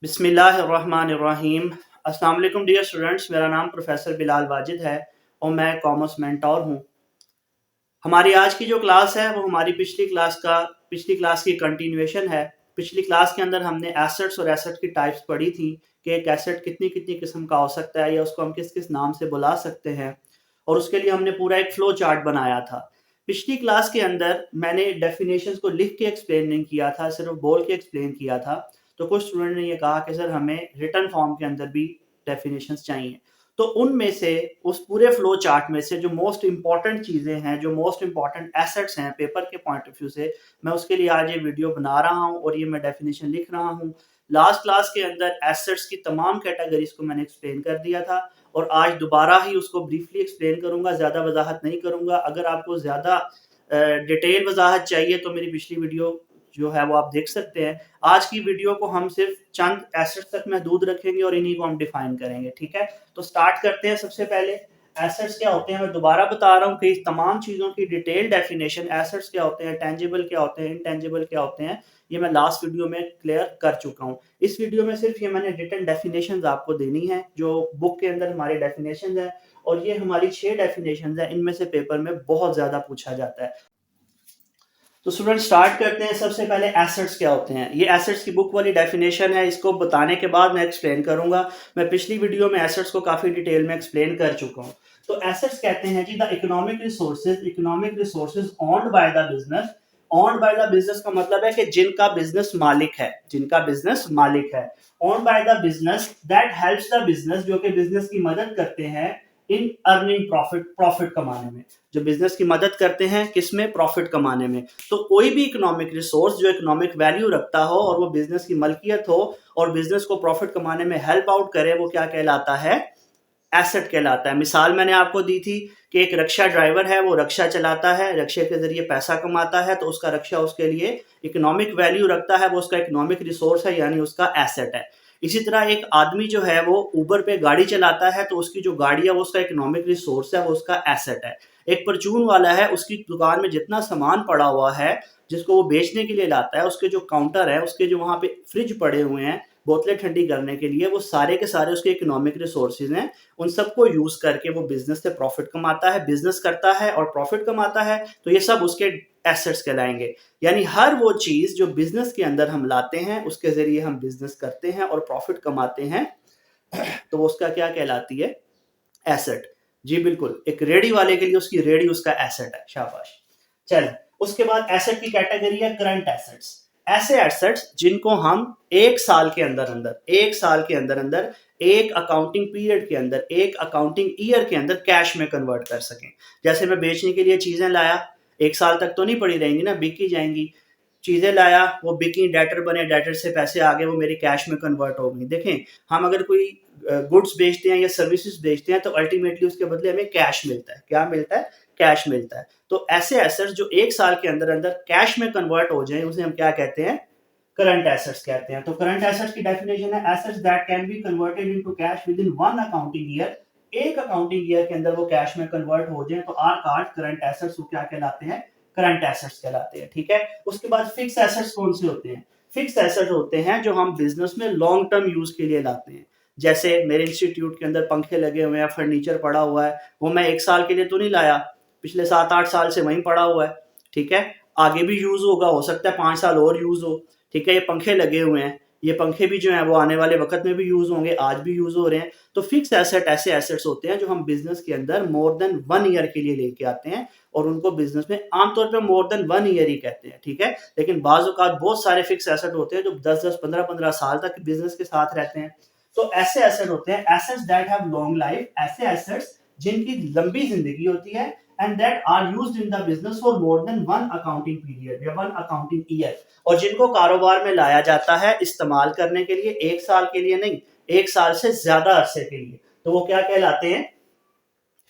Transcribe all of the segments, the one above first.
बिस्मिल्लाहिर्रहमानिर्रहीम। अस्सलाम वालेकुम डियर स्टूडेंट्स, मेरा नाम प्रोफेसर बिलाल वाजिद है और मैं कॉमर्स मेंटोर हूँ। हमारी आज की जो क्लास है वो हमारी पिछली क्लास की कंटिन्यूएशन है। पिछली क्लास के अंदर हमने एसेट्स और एसेट की टाइप्स पढ़ी थी कि एक एसेट कितनी कितनी किस्म का हो सकता है या उसको हम किस किस नाम से बुला सकते हैं, और उसके लिए हमने पूरा एक फ्लो चार्ट बनाया था। पिछली क्लास के अंदर मैंने डेफिनेशंस को लिख के एक्सप्लेन नहीं किया था, सिर्फ बोल के एक्सप्लेन किया था। तो कुछ स्टूडेंट ने ये कहा कि सर हमें रिटन फॉर्म के अंदर भी डेफिनेशंस चाहिए। तो उनमें से उस पूरे फ्लो चार्ट में से जो मोस्ट इंपॉर्टेंट चीज़ें हैं, जो मोस्ट इंपॉर्टेंट एसेट्स हैं पेपर के पॉइंट ऑफ व्यू से, मैं उसके लिए आज ये वीडियो बना रहा हूँ और ये मैं डेफिनेशन लिख रहा हूँ। लास्ट क्लास के अंदर एसेट्स की तमाम कैटेगरीज को मैंने एक्सप्लेन कर दिया था और आज दोबारा ही उसको ब्रीफली एक्सप्लेन करूंगा, ज़्यादा वजाहत नहीं करूंगा। अगर आपको ज़्यादा डिटेल वजाहत चाहिए तो मेरी पिछली वीडियो जो है वो आप देख सकते हैं। आज की वीडियो को हम सिर्फ चंद एसेट्स तक महदूद रखेंगे और इन्हीं को हम डिफाइन करेंगे, ठीक है। तो स्टार्ट करते हैं। सबसे पहले एसेट्स क्या होते हैं, मैं दोबारा बता रहा हूँ कि इस तमाम चीज़ों की डिटेल डेफिनेशन, एसेट्स क्या होते हैं, टेंजिबल क्या होते हैं, इनटेंजिबल क्या होते हैं, ये मैं लास्ट वीडियो में क्लियर कर चुका हूँ। इस वीडियो में सिर्फ ये मैंने रिटन डेफिनेशंस आपको देनी है जो बुक के अंदर हमारे डेफिनेशंस है, और ये हमारी 6 डेफिनेशंस है। इनमें से पेपर में बहुत ज़्यादा पूछा जाता है। तो स्टूडेंट स्टार्ट करते हैं। सबसे पहले एसेट्स क्या होते हैं। ये एसेट्स की बुक वाली डेफिनेशन है, इसको बताने के बाद मैं एक्सप्लेन करूंगा। मैं पिछली वीडियो में एसेट्स को काफी डिटेल में एक्सप्लेन कर चुका हूँ। तो एसेट्स कहते हैं जी the economic resources owned by the business. Owned by the business का मतलब है कि जिनका बिजनेस मालिक है, जिनका बिजनेस मालिक है। Owned by the business that helps the business, जो कि बिजनेस की मदद करते हैं इन अर्निंग प्रॉफिट, प्रॉफिट कमाने में। जो बिजनेस की मदद करते हैं किसमें, प्रॉफिट कमाने में। तो कोई भी इकोनॉमिक रिसोर्स जो इकोनॉमिक वैल्यू रखता हो और वो बिजनेस की मलकियत हो और बिजनेस को प्रॉफिट कमाने में हेल्प आउट करे, वो क्या कहलाता है, एसेट कहलाता है। मिसाल मैंने आपको दी थी कि एक रक्षा ड्राइवर है, वो रक्षा चलाता है, रक्षा के जरिए पैसा कमाता है, तो उसका रक्षा उसके लिए इकोनॉमिक वैल्यू रखता है, वो उसका इकोनॉमिक रिसोर्स है, यानी उसका एसेट है। इसी तरह एक आदमी जो है वो ऊबर पे गाड़ी चलाता है, तो उसकी जो गाड़ी है वो उसका इकोनॉमिक रिसोर्स है, वो उसका एसेट है। एक परचून वाला है, उसकी दुकान में जितना सामान पड़ा हुआ है जिसको वो बेचने के लिए लाता है, उसके जो काउंटर है, उसके जो वहां पे फ्रिज पड़े हुए हैं बोतलें ठंडी करने के लिए, वो सारे के सारे उसके इकोनॉमिक रिसोर्सेज हैं। उन सबको यूज करके वो बिजनेस से प्रॉफिट कमाता है, बिजनेस करता है और प्रॉफिट कमाता है, तो ये सब उसके एसेट्स कहलाएंगे। यानी हर वो चीज जो बिजनेस के अंदर हम लाते हैं, उसके जरिए हम बिजनेस करते हैं और प्रॉफिट कमाते हैं, तो वो उसका क्या कहलाती है, एसेट। जी बिल्कुल, एक रेडी वाले के लिए उसकी रेडी उसका एसेट है। शाबाश। चल, उसके बाद एसेट की कैटेगरी है करंट एसेट्स। ऐसे एसेट्स जिनको हम एक साल के अंदर अंदर एक अकाउंटिंग पीरियड के अंदर, एक अकाउंटिंग ईयर के अंदर कैश में कन्वर्ट कर सकें। जैसे मैं बेचने के लिए चीजें लाया, एक साल तक तो नहीं पड़ी रहेंगी ना, बिक ही जाएंगी। चीजें लाया, वो बिकी, डेटर बने, डेटर से पैसे आ गए, वो मेरे कैश में कन्वर्ट हो गई। देखें, हम अगर कोई गुड्स बेचते हैं या सर्विसेज बेचते हैं तो अल्टीमेटली उसके बदले हमें कैश मिलता है। क्या मिलता है, कैश मिलता है। तो ऐसे एसेट्स जो एक साल के अंदर अंदर कैश में कन्वर्ट हो जाए, उसे हम क्या कहते हैं, करंट एसेट्स कहते हैं। तो करंट एसेट्स की डेफिनेशन है assets that can be converted into cash with in one accounting year. एक अकाउंटिंग ईयर के अंदर वो कैश में कन्वर्ट हो जाए तो आर कार्ड करंट एसेट्स को क्या कहलाते हैं, करंट एसेट्स कहलाते हैं, ठीक है। उसके बाद फिक्स एसेट्स कौन से होते हैं। फिक्स एसेट होते हैं जो हम बिजनेस में लॉन्ग टर्म यूज के लिए लाते हैं। जैसे मेरे इंस्टीट्यूट के अंदर पंखे लगे हुए हैं, फर्नीचर पड़ा हुआ है, वो मैं एक साल के लिए तो नहीं लाया, पिछले 7-8 साल से वहीं पड़ा हुआ है, ठीक है। आगे भी यूज होगा, हो सकता है 5 साल और यूज हो, ठीक है। ये पंखे लगे हुए हैं, ये पंखे भी जो है वो आने वाले वक्त में भी यूज होंगे, आज भी यूज हो रहे हैं। तो फिक्स एसेट ऐसे एसेट्स होते हैं जो हम बिजनेस के अंदर मोर देन 1 ईयर के लिए लेके आते हैं, और उनको बिजनेस में आमतौर पे मोर देन 1 ईयर ही कहते हैं, ठीक है। लेकिन बाज औकात बहुत सारे फिक्स एसेट होते हैं जो 10-10, 15-15 साल तक बिजनेस के साथ रहते हैं। तो ऐसे एसेट होते हैं assets that have long life, ऐसे एसेट्स जिनकी लंबी जिंदगी होती है, and that are used in the business for more than one accounting period या वन अकाउंटिंग ईयर। और जिनको कारोबार में लाया जाता है इस्तेमाल करने के लिए, एक साल के लिए नहीं, एक साल से ज्यादा अरसे के लिए, तो वो क्या कहलाते हैं,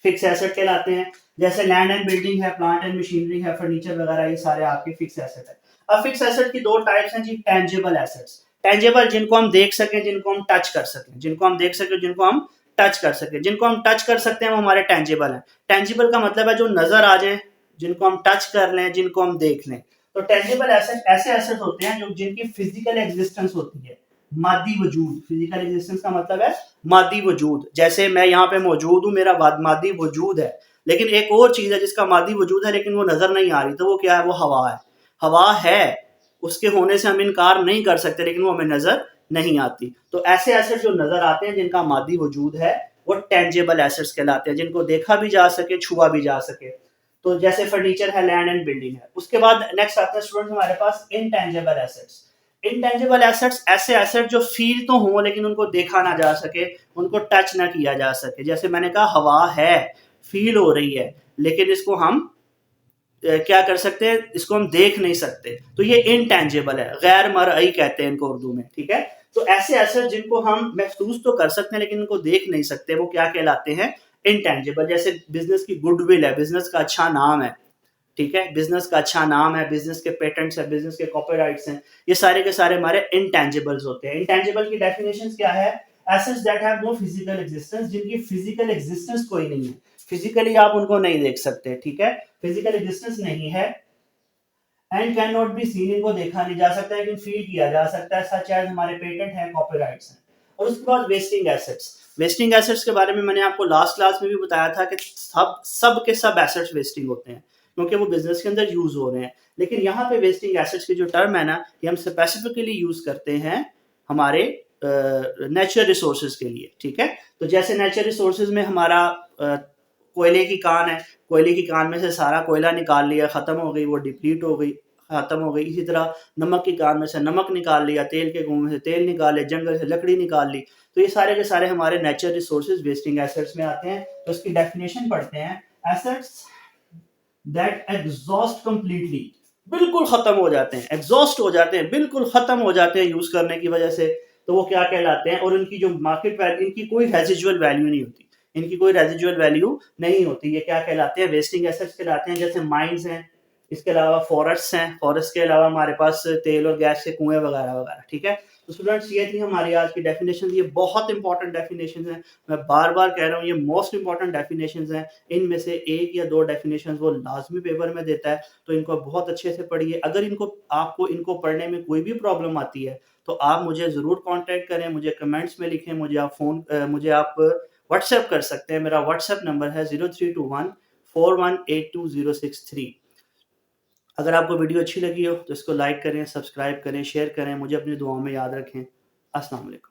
फिक्स एसेट कहलाते हैं। जैसे लैंड एंड बिल्डिंग है, प्लांट एंड मशीनरी है, फर्नीचर वगैरह, ये सारे आपके फिक्स एसेट है। अब फिक्स एसेट की दो टाइप्स हैं जी, टेंजिबल एसेट्स। टेंजिबल जिनको हम देख सकें, जिनको हम टच कर सकें, जिनको हम देख सकें, जिनको हम टच कर सकें। जिनको हम टच कर सकते हैं वो हमारे टेंजिबल है। टेंजिबल का मतलब है जो नजर आ जाए, जिनको हम टच कर लें, जिनको हम देख लें। तो टेंजिबल एसेट ऐसे एसेट होते हैं जो जिनकी फिजिकल एग्जिस्टेंस होती है, मादी वजूद, फिजिकल एग्जिस्टेंस का मतलब है मादी वजूद। जैसे मैं यहाँ पे मौजूद हूँ, मेरा मादी वजूद है, लेकिन एक और चीज है जिसका मादी वजूद है लेकिन वो नजर नहीं आ रही, तो वो क्या है? वो हवा है। हवा है, उसके होने से हम इनकार नहीं कर सकते, लेकिन वो हमें नजर नहीं आती। तो ऐसे एसेट्स जो नजर आते हैं जिनका मादी वजूद है वो टेंजेबल एसेट्स कहलाते हैं, जिनको देखा भी जा सके, छुआ भी जा सके। तो जैसे फर्नीचर है, लैंड एंड बिल्डिंग है। उसके बाद नेक्स्ट आता है स्टूडेंट हमारे पास इनटेंजेबल एसेट्स। इनटेंजेबल एसेट्स ऐसे एसेट जो फील तो हों लेकिन उनको देखा ना जा सके, उनको टच ना किया जा सके। जैसे मैंने कहा हवा है, फील हो रही है, लेकिन इसको हम क्या कर सकते हैं? इसको हम देख नहीं सकते, तो ये इनटेंजेबल है, गैर मरई कहते हैं इनको उर्दू में, ठीक है। तो ऐसे एसेट जिनको हम महसूस तो कर सकते हैं लेकिन इनको देख नहीं सकते, वो क्या कहलाते हैं? इनटेंजेबल। जैसे बिजनेस की गुडविल है, बिजनेस का अच्छा नाम है, ठीक है, बिजनेस का अच्छा नाम है, बिजनेस के पेटेंट्स है, बिजनेस के कॉपीराइट्स हैं, ये सारे के सारे हमारे इंटेंजिबल्स होते हैं। इंटेंजिबल की डेफिनेशन क्या है? Assets that have no physical existence, जिनकी फिजिकल एग्जिस्टेंस कोई नहीं है, फिजिकली आप उनको नहीं देख सकते, ठीक है, फिजिकल एग्जिस्टेंस नहीं है। And can not be seen, इनको देखा नहीं जा सकता लेकिन फील किया जा सकता है, सच एज हमारे पेटेंट हैं, कॉपीराइट्स हैं। और उसके बाद वेस्टिंग एसेट्स। वेस्टिंग एसेट्स के बारे में मैंने आपको लास्ट क्लास में भी बताया था कि सब सब के सब एसेट्स वेस्टिंग होते हैं क्योंकि वो बिजनेस के अंदर यूज हो रहे हैं। लेकिन यहाँ पे वेस्टिंग एसेट्स की जो टर्म है ना, ये हम स्पेसिफिकली यूज करते हैं हमारे नेचुरल रिसोर्सेज के लिए, ठीक है। तो जैसे नेचुरल रिसोर्सेज में हमारा कोयले की कान है, कोयले की कान में से सारा कोयला निकाल लिया, खत्म हो गई, वो डिप्लीट हो गई, खत्म हो गई। इसी तरह नमक की कान में से नमक निकाल लिया, तेल के कुएं में से तेल निकाले, जंगल से लकड़ी निकाल ली, तो ये सारे के सारे हमारे नेचुरल रिसोर्सेज वेस्टिंग एसेट्स में आते हैं। तो इसकी डेफिनेशन पढ़ते हैं। एसेट्स दैट एग्जॉस्ट कंप्लीटली, बिल्कुल खत्म हो जाते हैं, एग्जॉस्ट हो जाते हैं, बिल्कुल खत्म हो जाते हैं यूज करने की वजह से, तो वो क्या कहलाते हैं? और इनकी जो मार्केट वैल्यू, इनकी कोई रेजिजुअल वैल्यू नहीं होती, इनकी कोई रेजिजुअल वैल्यू नहीं होती, ये क्या कहलाते हैं? वेस्टिंग एसेट्स कहलाते हैं। जैसे माइंस हैं, इसके अलावा फॉरेस्ट हैं, फॉरेस्ट के अलावा हमारे पास तेल और गैस के कुएं वगैरह वगैरह, ठीक है। तो स्टूडेंट्स ये थी हमारी आज की डेफिनेशन, ये बहुत इंपॉर्टेंट डेफिनेशन है, मैं बार बार कह रहा हूँ, ये मोस्ट इंपॉर्टेंट डेफिनेशन हैं। इनमें से एक या दो डेफिनेशन वो लाजमी पेपर में देता है, तो इनको बहुत अच्छे से पढ़िए। अगर इनको आपको इनको पढ़ने में कोई भी प्रॉब्लम आती है तो आप मुझे ज़रूर कांटेक्ट करें, मुझे कमेंट्स में लिखें, मुझे आप व्हाट्सएप कर सकते हैं। मेरा व्हाट्सएप नंबर है 0321418206 अगर आपको वीडियो अच्छी लगी हो तो इसको लाइक करें, सब्सक्राइब करें, शेयर करें, मुझे अपनी दुआओं में याद रखें। अस्सलाम वालेकुम।